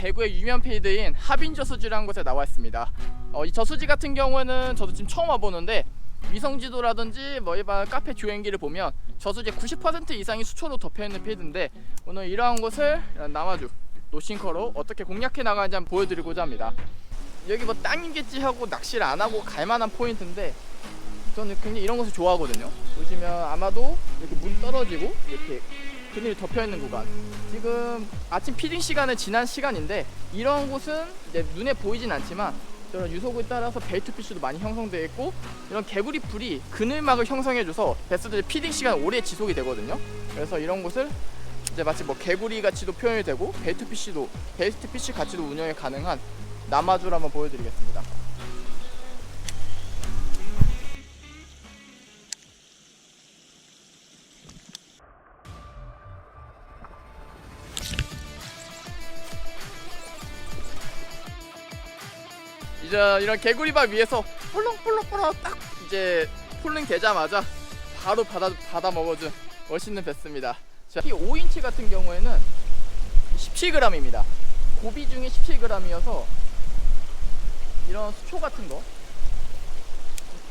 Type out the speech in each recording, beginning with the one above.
대구의 유명 필드인 하빈저수지라는 곳에 나와 있습니다. 이 저수지 같은 경우에는 저도 지금 처음 와보는데 위성지도라든지 뭐 일반 카페 주행기를 보면 저수지 90% 이상이 수초로 덮여있는 필드인데 오늘 이러한 곳을 남아주 노싱커로 어떻게 공략해 나가는지 한번 보여드리고자 합니다. 여기 뭐 땅이겠지 하고 낚시를 안 하고 갈만한 포인트인데 저는 굉장히 이런 곳을 좋아하거든요. 보시면 아마도 이렇게 물 떨어지고 이렇게 그늘이 덮여있는 구간, 지금 아침 피딩 시간을 지난 시간인데 이런 곳은 이제 눈에 보이진 않지만 이런 유속을 따라서 베이트피쉬도 많이 형성되어 있고 이런 개구리 풀이 그늘막을 형성해줘서 베스들의 피딩 시간 오래 지속이 되거든요. 그래서 이런 곳을 이제 마치 뭐 개구리 같이도 표현이 되고 베이트피쉬 같이도 운영이 가능한 남아주를 한번 보여드리겠습니다. 이제 이런 개구리밥 위에서 폴렁폴렁폴렁 딱 이제 폴링 되자마자 바로 받아 먹어준 멋있는 배스입니다. 자, 이 5인치 같은 경우에는 17g입니다. 고비 중에 17g이어서 이런 수초 같은 거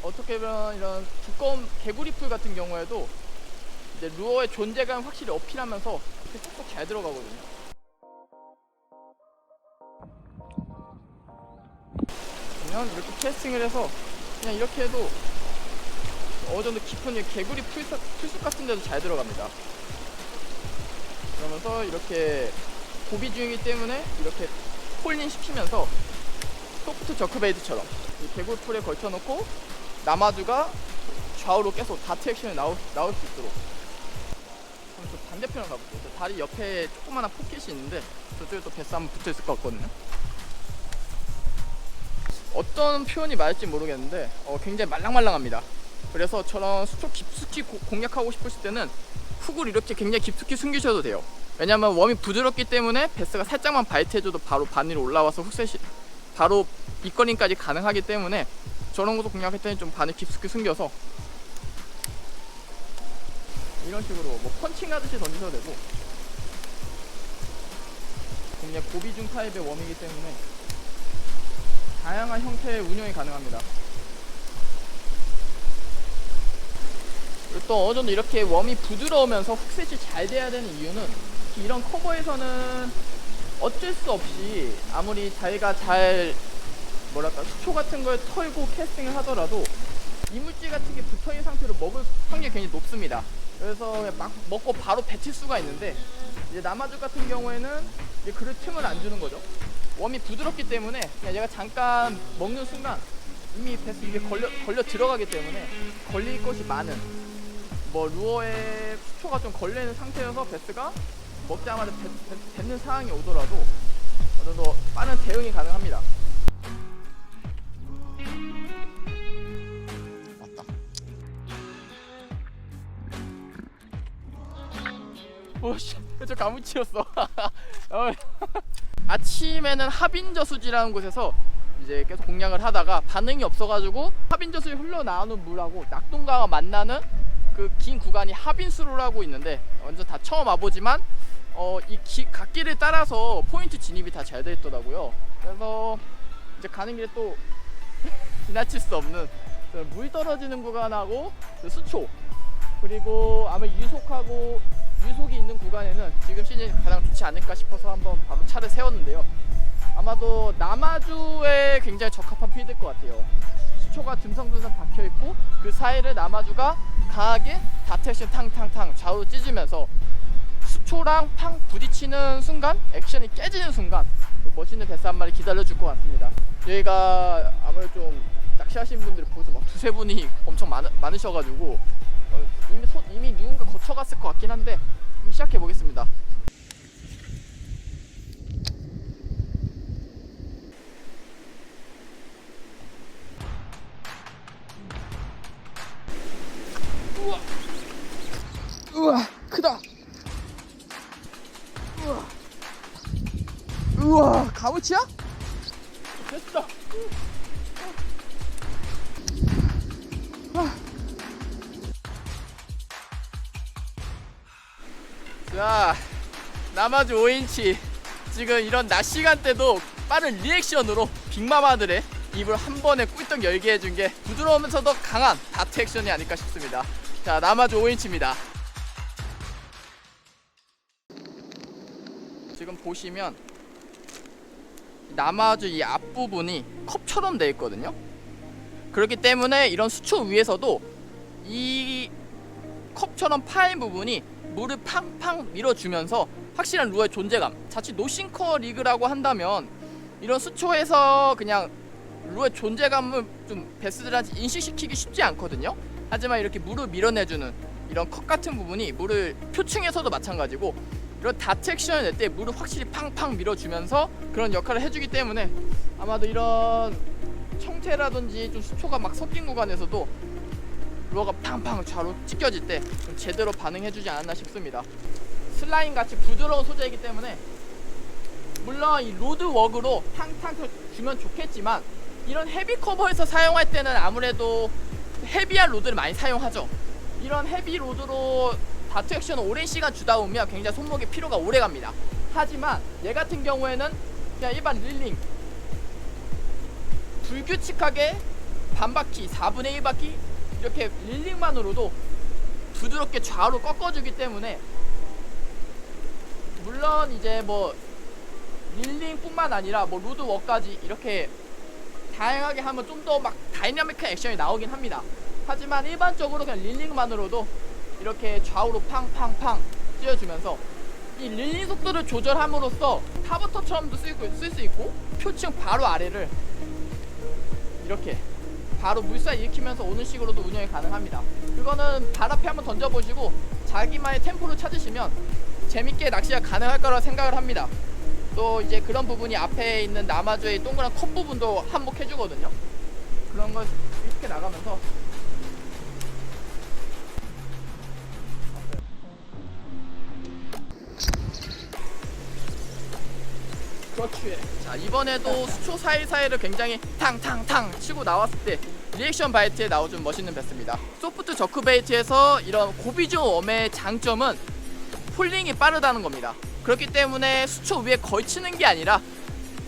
어떻게 보면 이런 두꺼운 개구리풀 같은 경우에도 이제 루어의 존재감 확실히 어필하면서 이렇게 쏙쏙 잘 들어가거든요. 그냥 이렇게 캐스팅을 해서 그냥 이렇게 해도 어느 정도 깊은 개구리 풀숲 같은 데도 잘 들어갑니다. 그러면서 이렇게 고비 중이기 때문에 이렇게 폴링 시키면서 소프트 저크베이트처럼 이 개구리 풀에 걸쳐놓고 남아주가 좌우로 계속 다트 액션이 나올 수 있도록. 그럼 저 반대편으로 가볼게요. 저 다리 옆에 조그마한 포켓이 있는데 저쪽에 또 베스 한번 붙어있을 것 같거든요. 어떤 표현이 맞을지 모르겠는데 굉장히 말랑말랑합니다. 그래서 저런 수초 깊숙이 공략하고 싶으실 때는 훅을 이렇게 굉장히 깊숙이 숨기셔도 돼요. 왜냐면 웜이 부드럽기 때문에 베스가 살짝만 바이트해줘도 바로 바늘이 올라와서 훅셋이 바로 밑걸림까지 가능하기 때문에 저런 것도 공략할 때는 좀 바늘 깊숙이 숨겨서 이런 식으로 뭐 펀칭하듯이 던지셔도 되고, 굉장히 고비중 타입의 웜이기 때문에 다양한 형태의 운영이 가능합니다. 그리고 또 어느 정도 이렇게 웜이 부드러우면서 훅셋이 잘 돼야 되는 이유는 이런 커버에서는 어쩔 수 없이 아무리 자기가 잘 수초 같은 걸 털고 캐스팅을 하더라도 이물질 같은 게 붙어있는 상태로 먹을 확률이 굉장히 높습니다. 그래서 막 먹고 바로 뱉을 수가 있는데 이제 남아주 같은 경우에는 이제 그럴 틈을 안 주는 거죠. 웜이 부드럽기 때문에 그냥 얘가 잠깐 먹는 순간 이미 베스 입에 걸려 들어가기 때문에 걸릴 것이 많은 뭐 루어에 수초가 좀 걸려있는 상태여서 베스가 먹자마자 뱉는 상황이 오더라도 어느 정도 빠른 대응이 가능합니다. 맞다. 오씨, 저 가무치였어. 아침에는 하빈저수지라는 곳에서 이제 계속 공략을 하다가 반응이 없어가지고 하빈저수지 흘러나오는 물하고 낙동강을 만나는 그 긴 구간이 하빈수로라고 있는데 완전 다 처음 와보지만 이 갓길을 따라서 포인트 진입이 다 잘 되어 있더라고요. 그래서 이제 가는 길에 또 지나칠 수 없는 물 떨어지는 구간하고 수초, 그리고 아마 유속이 있는 구간에는 지금 시즌이 가장 좋지 않을까 싶어서 한번 바로 차를 세웠는데요. 아마도 남아주에 굉장히 적합한 필드일 것 같아요. 수초가 듬성듬성 박혀있고 그 사이를 남아주가 강하게 다트 액션 탕탕탕 좌우로 찢으면서 수초랑 팡 부딪히는 순간 액션이 깨지는 순간 멋있는 베스 한 마리 기다려줄 것 같습니다. 여기가 아무래도 좀 낚시하시는 분들이 벌써 막 두세 분이 엄청 많으셔가지고 이미 누군가 거쳐갔을 것 같긴 한데 시작해 보겠습니다. 우와 크다. 우와 가무치야? 됐어. 자, 남아주 5인치 지금 이런 낮 시간대도 빠른 리액션으로 빅마마들의 입을 한 번에 꿀떡 열게 해준 게 부드러우면서도 강한 다트 액션이 아닐까 싶습니다. 자, 나마즈 5인치입니다. 지금 보시면 나마즈 이 앞부분이 컵처럼 되어 있거든요. 그렇기 때문에 이런 수초 위에서도 이 컵처럼 파인 부분이 물을 팡팡 밀어주면서 확실한 루어의 존재감, 자칫 노싱커 리그라고 한다면 이런 수초에서 그냥 루어의 존재감을 좀 베스들한테 인식시키기 쉽지 않거든요. 하지만 이렇게 물을 밀어내주는 이런 컵 같은 부분이 물을 표층에서도 마찬가지고 이런 다트 액션을 낼 때 물을 확실히 팡팡 밀어주면서 그런 역할을 해주기 때문에 아마도 이런 청태라든지 좀 수초가 막 섞인 구간에서도 루어가 팡팡 좌로 찢겨질 때 좀 제대로 반응해주지 않았나 싶습니다. 슬라임 같이 부드러운 소재이기 때문에 물론 이 로드 웍으로 탕탕 주면 좋겠지만 이런 헤비 커버에서 사용할 때는 아무래도 헤비한 로드를 많이 사용하죠. 이런 헤비 로드로 다트 액션을 오랜 시간 주다 보면 굉장히 손목에 피로가 오래 갑니다. 하지만 얘 같은 경우에는 그냥 일반 릴링 불규칙하게 반바퀴 4분의 1바퀴 이렇게 릴링만으로도 부드럽게 좌우로 꺾어주기 때문에 물론 이제 뭐 릴링뿐만 아니라 뭐 로드웍까지 이렇게 다양하게 하면 좀 더 막 다이나믹한 액션이 나오긴 합니다. 하지만 일반적으로 그냥 릴링만으로도 이렇게 좌우로 팡팡팡 찢어주면서 이 릴링 속도를 조절함으로써 타버터처럼도 쓸 수 있고 표층 바로 아래를 이렇게 바로 물살 일으키면서 오는 식으로도 운영이 가능합니다. 그거는 발 앞에 한번 던져보시고 자기만의 템포를 찾으시면 재밌게 낚시가 가능할 거라 생각을 합니다. 또 이제 그런 부분이 앞에 있는 나마즈의 동그란 컵 부분도 한몫해주거든요. 그런 걸 이렇게 나가면서 그렇지. 자, 이번에도 수초 사이사이를 굉장히 탕탕탕 치고 나왔을 때 리액션 바이트에 나와준 멋있는 베스입니다. 소프트 저크 베이트에서 이런 고비중 웜의 장점은 폴링이 빠르다는 겁니다. 그렇기 때문에 수초 위에 걸치는 게 아니라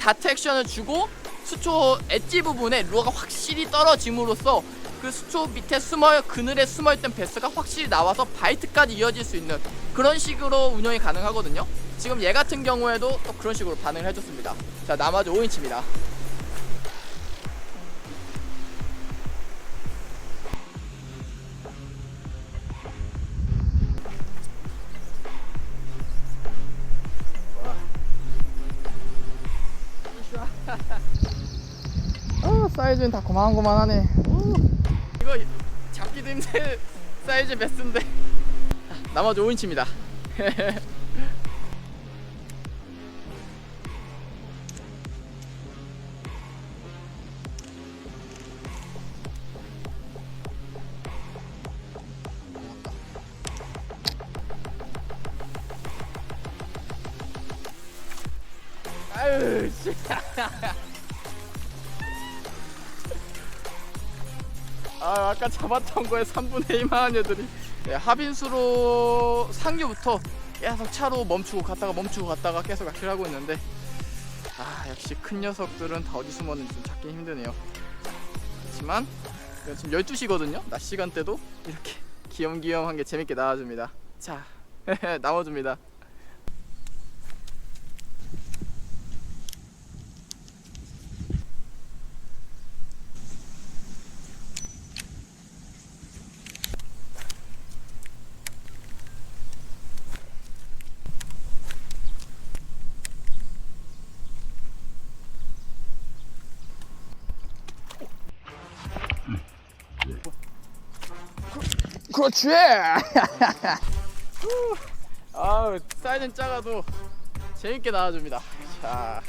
다트 액션을 주고 수초 엣지 부분에 루어가 확실히 떨어짐으로써 그 수초 밑에 그늘에 숨어있던 베스가 확실히 나와서 바이트까지 이어질 수 있는 그런 식으로 운영이 가능하거든요. 지금 얘 같은 경우에도 또 그런 식으로 반응을 해줬습니다. 자, 나마즈 5인치입니다. 사이즈는 다 고만고만하네. 이거 잡기도 힘든 사이즈 베스인데 나머지 5인치입니다. 아유 씨. 아까 잡았던 거에 3분의 1만 한 애들이 하빈수로 상류부터 계속 차로 멈추고 갔다가 계속 낚시를 하고 있는데 역시 큰 녀석들은 다 어디 숨었는지 좀 찾기 힘드네요. 그렇지만 지금 12시거든요 낮 시간대도 이렇게 귀염귀염한 게 재밌게 나와줍니다. 자 나와줍니다. 그렇지. 사이즈는 작아도 재밌게 나와줍니다. 자,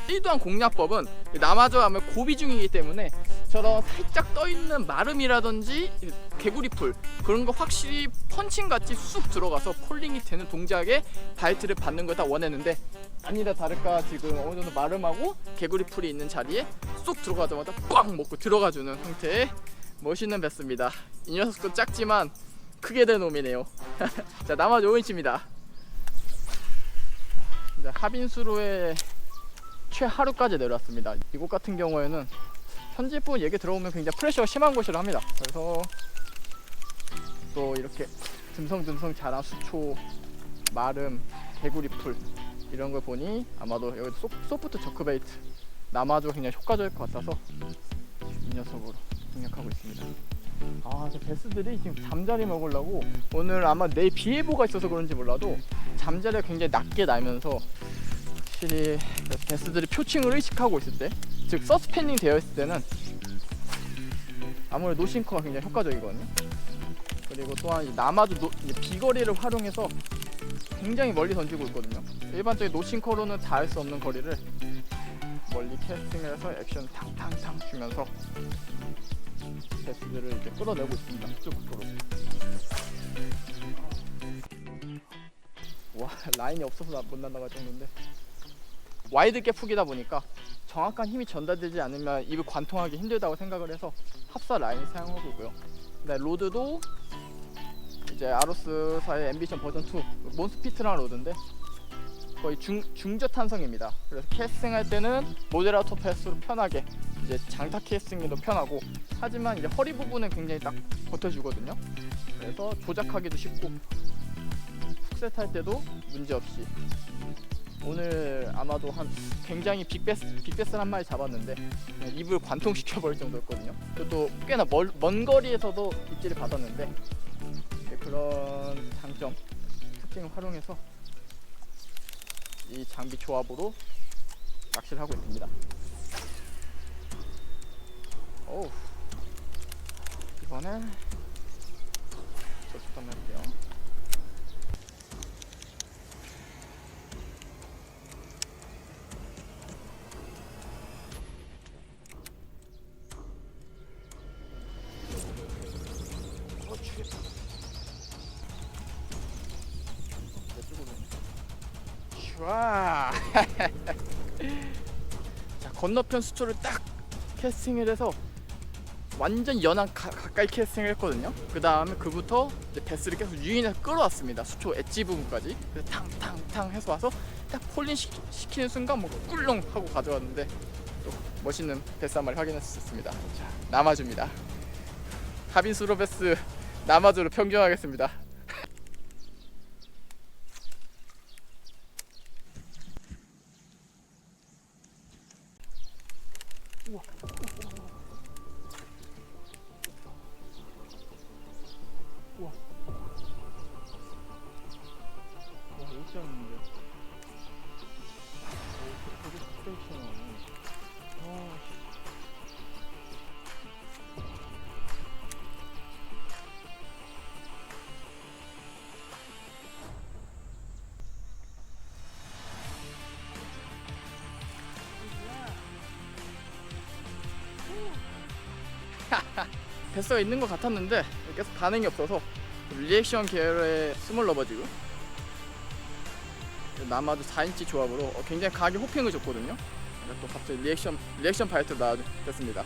시도한 공략법은 나마저 하면 고비중이기 때문에 저런 살짝 떠있는 마름이라든지 개구리풀 그런 거 확실히 펀칭같이 쑥 들어가서 폴링이 되는 동작에 바이트를 받는 걸 다 원했는데 아니다 다를까 지금 어느 정도 마름하고 개구리풀이 있는 자리에 쏙 들어가자마자 꽝 먹고 들어가주는 형태의 멋있는 베스입니다. 이 녀석도 작지만 크게 된 놈이네요. 자, 나머지 5인치입니다. 이제 하빈수로의 최하류까지 내려왔습니다. 이곳 같은 경우에는 현지분 얘기 들어보면 굉장히 프레셔가 심한 곳이라 합니다. 그래서 또 이렇게 듬성듬성 자란 수초, 마름, 개구리풀 이런 걸 보니 아마도 여기 소프트 저크베이트 남아도 굉장히 효과적일 것 같아서 이 녀석으로 공략하고 있습니다. 아, 저 베스들이 지금 잠자리 먹으려고 오늘 아마 내일 비 예보가 있어서 그런지 몰라도 잠자리가 굉장히 낮게 나면서 확실히 베스들이 표층을 의식하고 있을 때, 즉 서스펜딩 되어 있을 때는 아무래도 노싱커가 굉장히 효과적이거든요. 그리고 또한 남아도 비거리를 활용해서 굉장히 멀리 던지고 있거든요. 일반적인 노싱커로는 닿을 수 없는 거리를 멀리 캐스팅을 해서 액션 탕탕탕 주면서 베스들을 이제 끌어내고 있습니다. 쭉 밖으로. 와, 라인이 없어서 못 날아갈 정도인데, 와이드 갭 훅이다 보니까 정확한 힘이 전달되지 않으면 입을 관통하기 힘들다고 생각을 해서 합사 라인을 사용하고 있고요. 네, 로드도 이제 아로스사의 앰비션 버전 2 몬스피트랑 로드인데 거의 중저 탄성입니다. 그래서 캐스팅할 때는 모데라토 패스로 편하게 이제 장타 캐스팅도 편하고, 하지만 이제 허리 부분은 굉장히 딱 버텨주거든요. 그래서 조작하기도 쉽고 훅셋 할 때도 문제 없이. 오늘 아마도 한 굉장히 빅베스를 한 마리 잡았는데 입을 관통시켜버릴 정도였거든요. 또 꽤나 먼 거리에서도 입질을 받았는데 그런 장점, 특징을 활용해서 이 장비 조합으로 낚시를 하고 있습니다. 오, 이번엔 저쪽 한번 해볼게요. 와. 자, 건너편 수초를 딱 캐스팅을 해서 완전 연안 가까이 캐스팅을 했거든요. 그 다음에 그부터 이제 베스를 계속 유인해서 끌어왔습니다. 수초 엣지 부분까지. 그래서 탕탕탕 해서 와서 딱 폴린 시키는 순간 뭐 꿀렁 하고 가져왔는데 또 멋있는 베스 한 마리 확인했었습니다. 자, 남아줍니다. 하빈수로 베스 남아주로 평정하겠습니다. 우와. 우와. 와, 옷장인데. 되게 스페이셜 나오네. 뱃서가 있는 것 같았는데 계속 반응이 없어서 리액션 계열의 스몰 러버지고 남아도 4인치 조합으로 굉장히 강하게 호핑을 줬거든요. 또 갑자기 리액션 바이트로 나왔습니다.